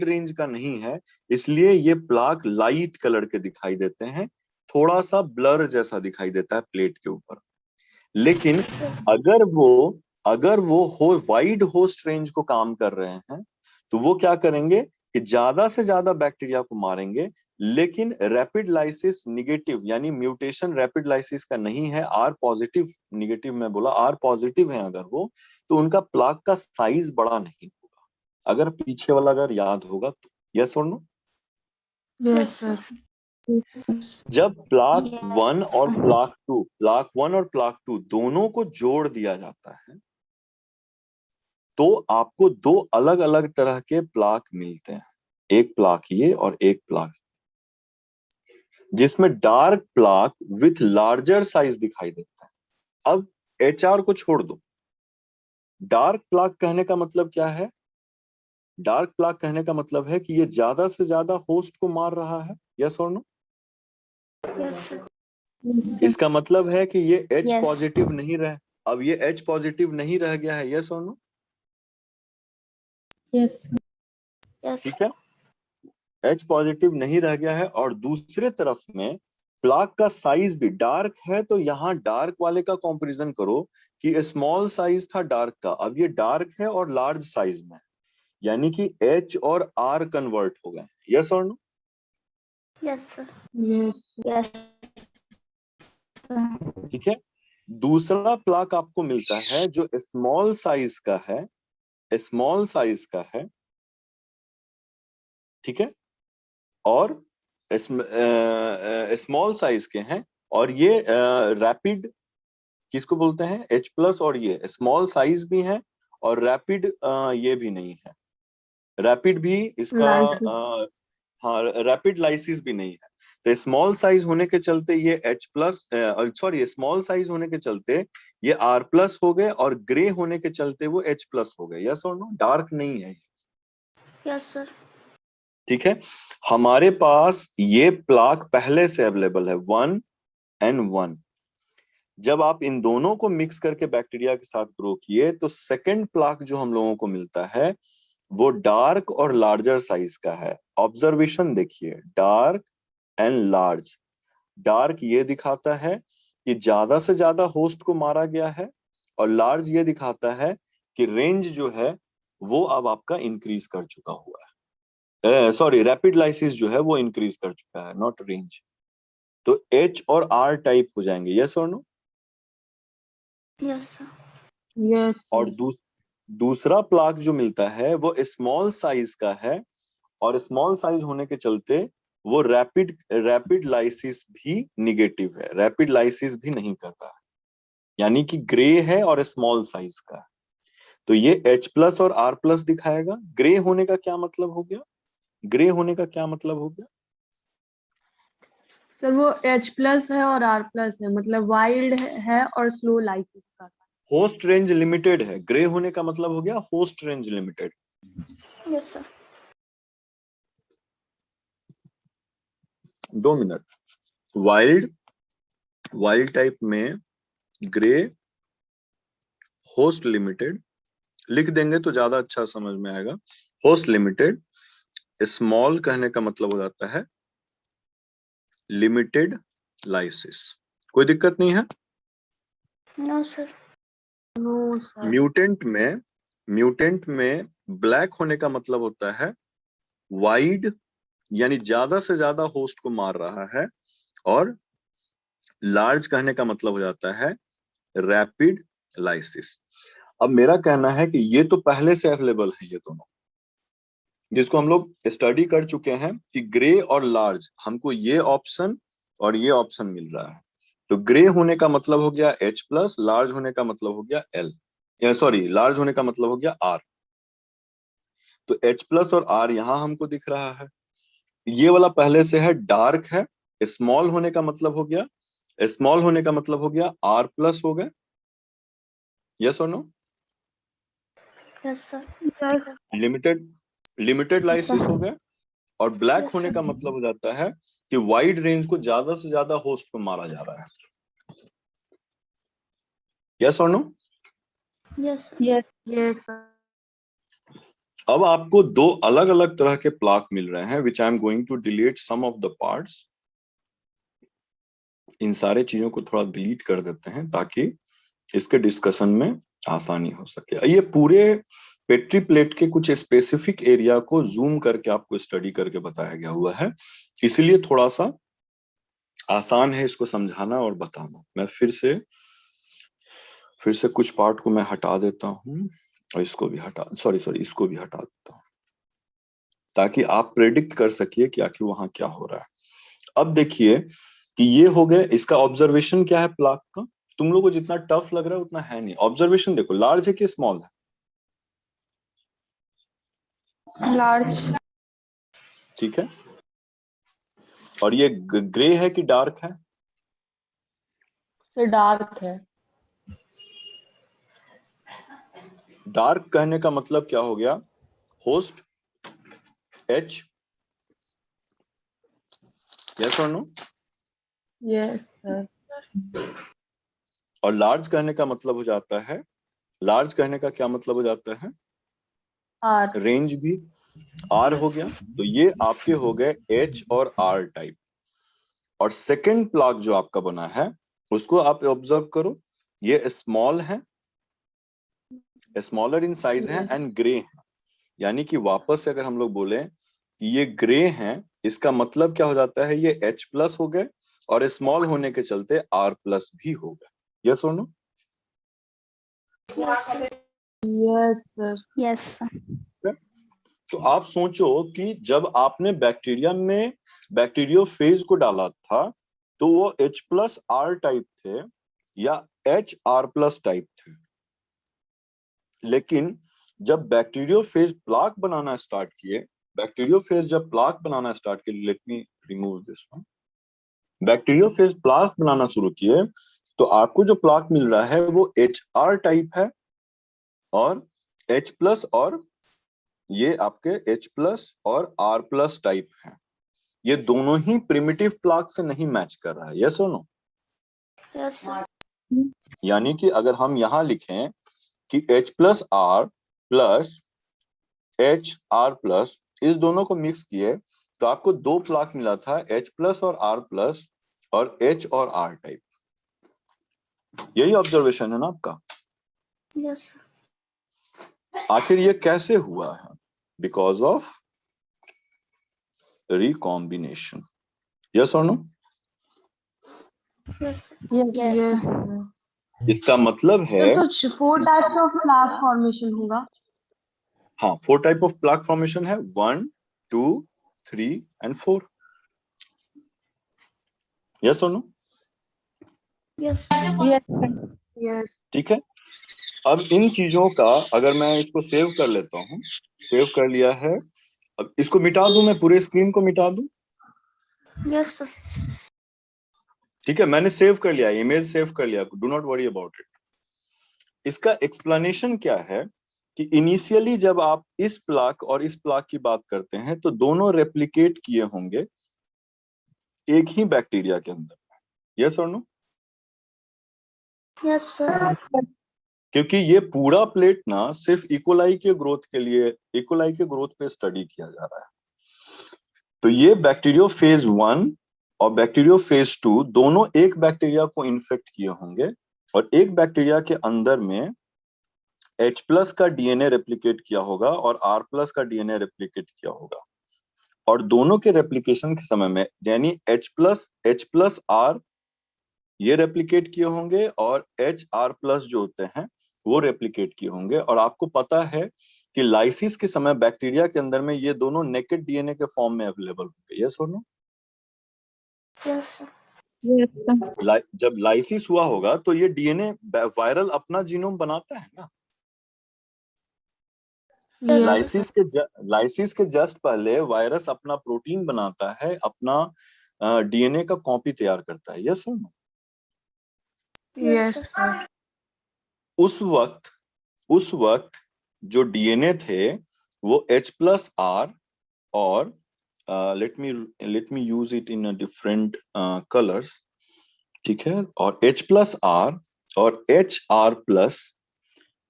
रेंज का नहीं है, इसलिए ये प्लाक लाइट कलर के दिखाई देते हैं, थोड़ा सा ब्लर जैसा दिखाई देता है प्लेट के ऊपर। लेकिन अगर वो वाइड होस्ट रेंज को काम कर रहे हैं तो वो क्या करेंगे कि ज्यादा से ज्यादा बैक्टीरिया को मारेंगे, लेकिन रैपिड लाइसिस निगेटिव यानी म्यूटेशन रैपिड लाइसिस का नहीं है, R पॉजिटिव, निगेटिव में बोला R पॉजिटिव है अगर वो, तो उनका प्लाक का साइज बड़ा नहीं होगा। अगर पीछे वाला अगर याद होगा तो। यस और नो? Yes, sir. जब प्लाक Yes, 1 और प्लाक 2 दोनों को जोड़ दिया जाता है तो आपको दो अलग अलग तरह के प्लाक मिलते हैं, एक प्लाक ये और एक प्लाक, जिसमें dark plaque with larger size दिखाई देता है। अब HR को छोड़ दो, डार्क प्लाक कहने का मतलब क्या है? डार्क प्लाक कहने का मतलब है कि ये ज्यादा से ज्यादा होस्ट को मार रहा है। यस और no? yes, sir. Yes, sir. इसका मतलब है कि ये H Yes. पॉजिटिव नहीं रह, अब ये H पॉजिटिव नहीं रह गया है। यस और नो? Yes, sir. Yes. ठीक है, H पॉजिटिव नहीं रह गया है। और दूसरे तरफ में प्लाक का साइज भी डार्क है, तो यहाँ डार्क वाले का कंपैरिजन करो कि स्मॉल साइज था डार्क का, अब ये डार्क है और लार्ज साइज में है, यानी कि H और R कन्वर्ट हो गए। यस और no? Yes, sir. Yes. Yes. sir. ठीक है, दूसरा प्लाक आपको मिलता है जो स्मॉल साइज का है, स्मॉल साइज का है, ठीक है, और स्मॉल साइज के हैं, और ये रैपिड किसको बोलते हैं? H+, और ये स्मॉल साइज भी है और रैपिड ये भी नहीं है, रैपिड भी इसका Lysis. हाँ रैपिड लाइसिस भी नहीं है। तो स्मॉल साइज होने के चलते ये स्मॉल साइज होने के चलते ये R+ हो गए, और ग्रे होने के चलते वो H+ हो गए। यस और नो? डार्क नहीं है। Yes, sir. ठीक है, हमारे पास ये प्लाक पहले से अवेलेबल है 1N1। जब आप इन दोनों को मिक्स करके बैक्टीरिया के साथ ग्रो किए तो सेकंड प्लाक जो हम लोगों को मिलता है वो डार्क और लार्जर साइज का है। ऑब्जर्वेशन देखिए, डार्क एंड लार्ज। डार्क ये दिखाता है कि ज्यादा से ज्यादा होस्ट को मारा गया है, और लार्ज ये दिखाता है कि रेंज जो है वो अब आपका इंक्रीज कर चुका हुआ है। सॉरी, रैपिड लाइसिस जो है वो इंक्रीज कर चुका है, नॉट रेंज। तो H और R टाइप हो जाएंगे। यस और नो? Yes, sir. Yes. और दूसरा प्लाक जो मिलता है वो स्मॉल साइज का है, और स्मॉल साइज होने के चलते वो रैपिड लाइसिस भी निगेटिव है, रैपिड लाइसिस भी नहीं कर रहा है, यानी कि ग्रे है और स्मॉल साइज का है। तो ये H+ और R+ दिखाएगा। ग्रे होने का क्या मतलब हो गया? ग्रे होने का क्या मतलब हो गया? सर वो H+ है और R+ है, मतलब वाइल्ड है और स्लो लाइसिस का। होस्ट रेंज लिमिटेड है। ग्रे होने का मतलब हो गया host range limited. Yes, sir. 2 minute. Wild type में ग्रे, होस्ट लिमिटेड लिख देंगे तो ज्यादा अच्छा समझ में आएगा। होस्ट लिमिटेड, स्मॉल कहने का मतलब हो जाता है लिमिटेड लाइसिस। कोई दिक्कत नहीं है? No, sir. No, sir. Mutant में ब्लैक होने का मतलब होता है वाइड, यानी ज्यादा से ज्यादा होस्ट को मार रहा है, और लार्ज कहने का मतलब हो जाता है रैपिड लाइसिस। अब मेरा कहना है कि ये तो पहले से अवेलेबल है, ये दोनों जिसको हम लोग स्टडी कर चुके हैं कि ग्रे और लार्ज, हमको ये ऑप्शन और ये ऑप्शन मिल रहा है। तो ग्रे होने का मतलब हो गया H+, लार्ज होने का मतलब हो गया L, सॉरी लार्ज होने का मतलब हो गया R। तो H+ और R यहाँ हमको दिख रहा है। ये वाला पहले से है, डार्क है, स्मॉल होने का मतलब हो गया, स्मॉल होने का मतलब हो गया R+ हो गए। यस और no? Yes, sir. Yes. Limited lysis हो गए। और ब्लैक Yes, होने sir. का मतलब हो जाता है कि वाइड रेंज को ज्यादा से ज्यादा होस्ट पे मारा जा रहा है। यस और no? Yes, sir. Yes. Yes, sir. अब आपको दो अलग अलग तरह के प्लाक मिल रहे हैं, which I am going to delete some of the parts. इन सारे चीजों को थोड़ा डिलीट कर देते हैं ताकि इसके डिस्कशन में आसानी हो सके। ये पूरे पेट्री प्लेट के कुछ स्पेसिफिक एरिया को जूम करके आपको स्टडी करके बताया गया हुआ है, इसलिए थोड़ा सा आसान है इसको समझाना और बताना। मैं फिर से कुछ पार्ट को मैं हटा देता हूँ। और इसको भी हटा, सॉरी इसको भी हटा देता हूँ, ताकि आप प्रेडिक्ट कर सकिए कि आखिर वहां क्या हो रहा है। अब देखिए कि ये हो गए, इसका ऑब्जर्वेशन क्या है प्लाक का, तुम लोगों को जितना टफ लग रहा है उतना है नहीं। ऑब्जर्वेशन देखो, लार्ज है कि स्मॉल है? लार्ज। ठीक है, और ये ग्रे है कि डार्क है? तो डार्क है। डार्क कहने का मतलब क्या हो गया? होस्ट एच, यस और नो? Yes sir. और लार्ज कहने का मतलब हो जाता है, लार्ज कहने का क्या मतलब हो जाता है? आर। रेंज भी आर हो गया। तो ये आपके हो गए एच और आर टाइप। और सेकंड प्लाक जो आपका बना है उसको आप ऑब्जर्व करो, ये स्मॉल है, स्मॉलर इन साइज है एंड ग्रे है। यानी कि वापस से अगर हम लोग बोले कि ये ग्रे हैं, इसका मतलब क्या हो जाता है? ये H प्लस हो गए और स्मॉल होने के चलते R प्लस भी हो गए। यस और no? Yes sir. Yes sir. तो आप सोचो कि जब आपने बैक्टीरिया में बैक्टीरियोफेज को डाला था तो वो H प्लस R टाइप थे या HR प्लस टाइप थे, लेकिन जब बैक्टीरियोफेज प्लाक बनाना स्टार्ट किए, बैक्टीरियोफेज जब प्लाक बनाना स्टार्ट किए, let me remove this one, bacteriophage plaque बनाना शुरू किए तो आपको जो प्लाक मिल रहा है वो HR टाइप है और H प्लस, और ये आपके H प्लस और R प्लस टाइप है। ये दोनों ही प्रिमिटिव प्लाक से नहीं मैच कर रहा है। यस और नो? Yes sir. यानी कि अगर हम यहां लिखें कि H plus R plus H R plus, इस दोनों को मिक्स किए तो आपको दो प्लाक मिला था, H प्लस और R प्लस और H और R टाइप। यही ऑब्जर्वेशन है ना आपका? Yes sir. आखिर ये कैसे हुआ है? Because of recombination. यस और no? Yes yes sir. Sir. इसका मतलब है, तो 4 टाइप्स ऑफ प्लाक फॉर्मेशन होगा। हाँ 4 टाइप ऑफ प्लाक फॉर्मेशन है, 1 2 3 एंड 4। यस और no? Yes yes sir. Yes. ठीक है, अब इन चीजों का अगर मैं इसको सेव कर लेता हूँ, सेव कर लिया है, अब इसको मिटा दूं, मैं पूरे स्क्रीन को मिटा दूं? Yes sir. ठीक है, मैंने सेव कर लिया, इमेज सेव कर लिया, do not worry about it. इसका एक्सप्लेनेशन क्या है कि इनिशियली जब आप इस प्लाक और इस प्लाक की बात करते हैं तो दोनों रेप्लिकेट किए होंगे एक ही बैक्टीरिया के अंदर। यस और नो? Yes sir. क्योंकि ये पूरा प्लेट ना सिर्फ इकोलाई के ग्रोथ के लिए, इकोलाई के ग्रोथ पे स्टडी किया जा रहा है। तो ये बैक्टीरियोफेज 1 और बैक्टीरियोफेज 2 दोनों एक बैक्टीरिया को इन्फेक्ट किए होंगे और एक बैक्टीरिया के अंदर में H प्लस का डीएनए रेप्लिकेट किया होगा और R प्लस का डीएनए रेप्लिकेट किया होगा। और दोनों के रेप्लिकेशन के समय में यानी H प्लस R ये रेप्लिकेट किए होंगे और HR प्लस जो होते हैं वो रेप्लिकेट किए होंगे। और आपको पता है कि लाइसिस के समय बैक्टीरिया के अंदर में ये दोनों नेकेड डीएनए के फॉर्म में अवेलेबल होंगे। यस और no? Yes sir. Yes sir. जब लाइसिस हुआ होगा तो ये डीएनए वायरल अपना जीनोम बनाता है ना। यस लाइसिस के जस्ट पहले वायरस अपना प्रोटीन बनाता है, अपना डीएनए का कॉपी तैयार करता है। यस और नो? Yes sir. उस वक्त जो डीएनए थे वो H प्लस R और let me use it in different colours, ठीक है, और H प्लस R और HR प्लस,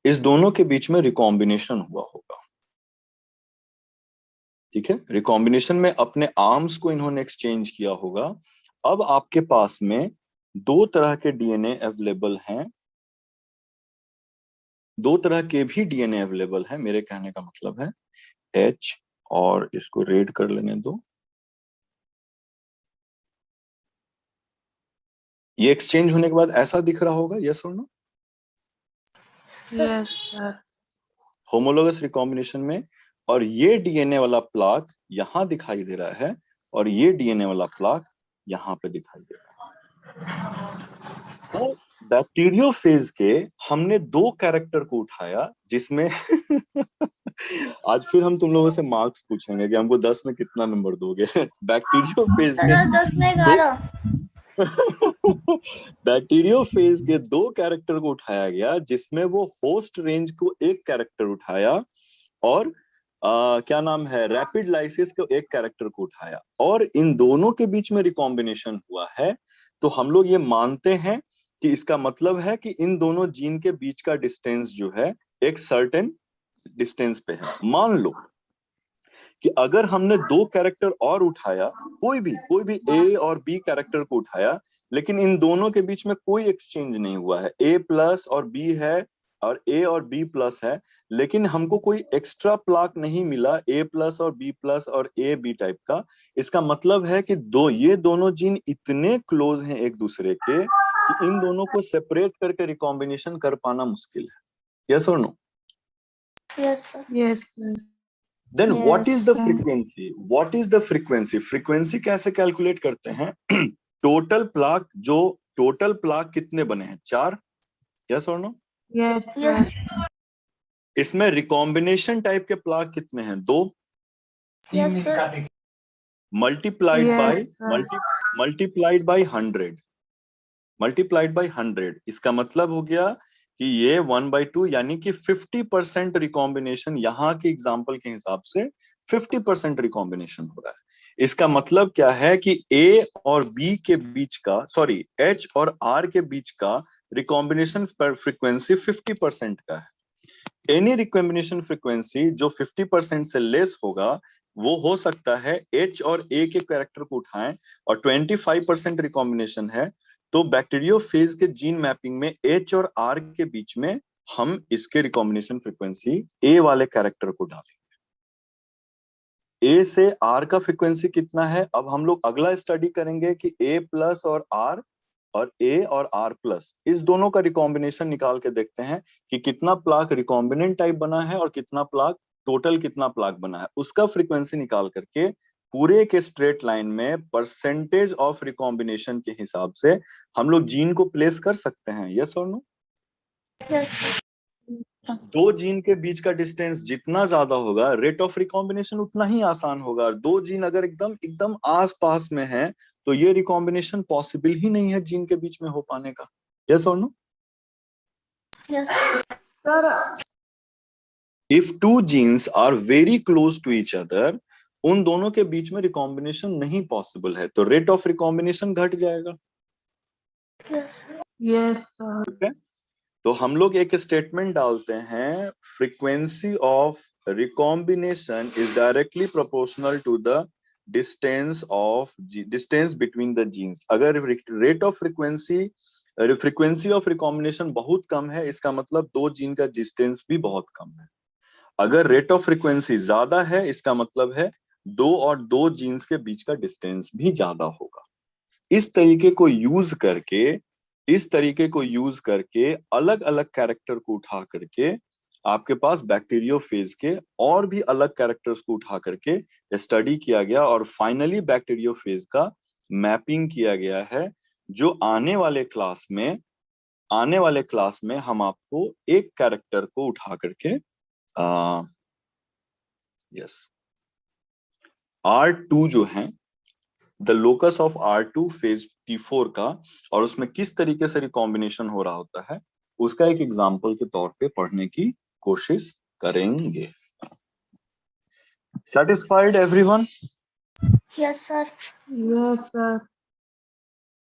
इस दोनों के बीच में रिकॉम्बिनेशन हुआ होगा। ठीक है, रिकॉम्बिनेशन में अपने आर्म्स को इन्होंने एक्सचेंज किया होगा। अब आपके पास में दो तरह के डीएनए अवेलेबल हैं, दो तरह के भी डीएनए अवेलेबल है, मेरे कहने का मतलब है H, और इसको रेड कर लेने दो, ये एक्सचेंज होने के बाद ऐसा दिख रहा होगा। यस और no? Yes sir. Homologous recombination में, और ये डीएनए वाला प्लाक यहाँ दिखाई दे रहा है और ये डीएनए वाला प्लाक यहाँ पे दिखाई दे रहा है। तो बैक्टीरियोफेज के हमने दो कैरेक्टर को उठाया जिसमें आज फिर हम तुम लोगों से मार्क्स पूछेंगे कि हमको 10 में कितना नंबर दोगे। बैक्टीरियोफेज सर के 10 में 11। बैक्टीरियोफेज के दो कैरेक्टर को उठाया गया जिसमें वो होस्ट रेंज को एक कैरेक्टर उठाया और क्या नाम है रैपिड लाइसिस को एक कैरेक्टर को उठाया, और इन दोनों के बीच में रिकॉम्बिनेशन हुआ है। तो हम लोग ये मानते हैं कि इसका मतलब है कि इन दोनों जीन के बीच का डिस्टेंस जो है एक सर्टेन डिस्टेंस पे है। मान लो कि अगर हमने दो कैरेक्टर और उठाया, कोई भी ए और बी कैरेक्टर को उठाया, लेकिन इन दोनों के बीच में कोई एक्सचेंज नहीं हुआ है, ए प्लस और बी है और ए और बी प्लस है, लेकिन हमको कोई एक्स्ट्रा प्लाक नहीं मिला ए प्लस और बी प्लस और ए बी टाइप का, इसका मतलब है कि ये दोनों जीन इतने क्लोज हैं एक दूसरे के कि इन दोनों को सेपरेट करके रिकॉम्बिनेशन कर पाना मुश्किल है। यस और no? Yes sir. Yes, sir. Then what is the Yes, sir. frequency? What is the frequency? Frequency कैसे कैलकुलेट करते हैं? टोटल प्लाक कितने बने हैं? 4। यस और नो? Yes, sir. यस इसमें रिकॉम्बिनेशन टाइप के प्लाक कितने हैं? 2 yes sir. Multiplied Yes, by sir. Multiplied by 100, multiplied by 100। इसका मतलब हो गया कि ये 1/2 यानी कि 50% रिकॉम्बिनेशन, यहाँ के एग्जाम्पल के हिसाब से 50% रिकॉम्बिनेशन हो रहा है। इसका मतलब क्या है कि ए और बी के बीच का, सॉरी एच और आर के बीच का रिकॉम्बिनेशन पर फ्रीक्वेंसी 50% का है। एनी रिकॉम्बिनेशन फ्रीक्वेंसी जो 50% से लेस होगा वो हो सकता है एच और ए के कैरेक्टर को उठाएं, और 25% रिकॉम्बिनेशन है तो बैक्टीरियोफेज के जीन मैपिंग में एच और आर के बीच में हम इसके रिकॉम्बिनेशन फ्रीक्वेंसी ए वाले कैरेक्टर को डालेंगे। ए से आर का फ्रीक्वेंसी कितना है, अब हम लोग अगला स्टडी करेंगे कि ए प्लस और आर और ए और आर प्लस, इस दोनों का रिकॉम्बिनेशन निकाल के देखते हैं कि कितना प्लाक रिकॉम्बिनेंट टाइप बना है और कितना प्लाक टोटल कितना प्लाक बना है। उसका फ्रीक्वेंसी निकाल करके पूरे के स्ट्रेट लाइन में परसेंटेज ऑफ रिकॉम्बिनेशन के हिसाब से हम लोग जीन को प्लेस कर सकते हैं। यस और नो? यस दो जीन के बीच का डिस्टेंस जितना ज्यादा होगा रेट ऑफ रिकॉम्बिनेशन उतना ही आसान होगा। दो जीन अगर एकदम आस पास में है तो ये रिकॉम्बिनेशन पॉसिबल ही नहीं है जीन के बीच में हो पाने का। यस और no? Yes Sir, if two genes are very close to each other, उन दोनों के बीच में रिकॉम्बिनेशन नहीं पॉसिबल है तो रेट ऑफ रिकॉम्बिनेशन घट जाएगा। Yes yes, sir. ठीक है, तो हम लोग एक स्टेटमेंट डालते हैं, frequency of recombination is directly proportional to the distance between the genes. अगर rate of frequency of recombination बहुत कम है, इसका मतलब दो जीन का डिस्टेंस भी बहुत कम है। अगर रेट ऑफ फ्रीक्वेंसी ज्यादा है, इसका मतलब है दो जीन्स के बीच का डिस्टेंस भी ज्यादा होगा। इस तरीके को यूज करके अलग अलग कैरेक्टर को उठा करके आपके पास बैक्टीरियोफेज के और भी अलग कैरेक्टर्स को उठा करके स्टडी किया गया, और फाइनली बैक्टीरियोफेज का मैपिंग किया गया है, जो आने वाले क्लास में हम आपको एक कैरेक्टर को उठा करके R2 जो है, the locus of R2 phase T4 का, और उसमें किस तरीके से रिकॉम्बिनेशन हो रहा होता है उसका एक एग्जाम्पल के तौर पे पढ़ने की कोशिश करेंगे। Satisfied everyone? Sir. Yes, sir.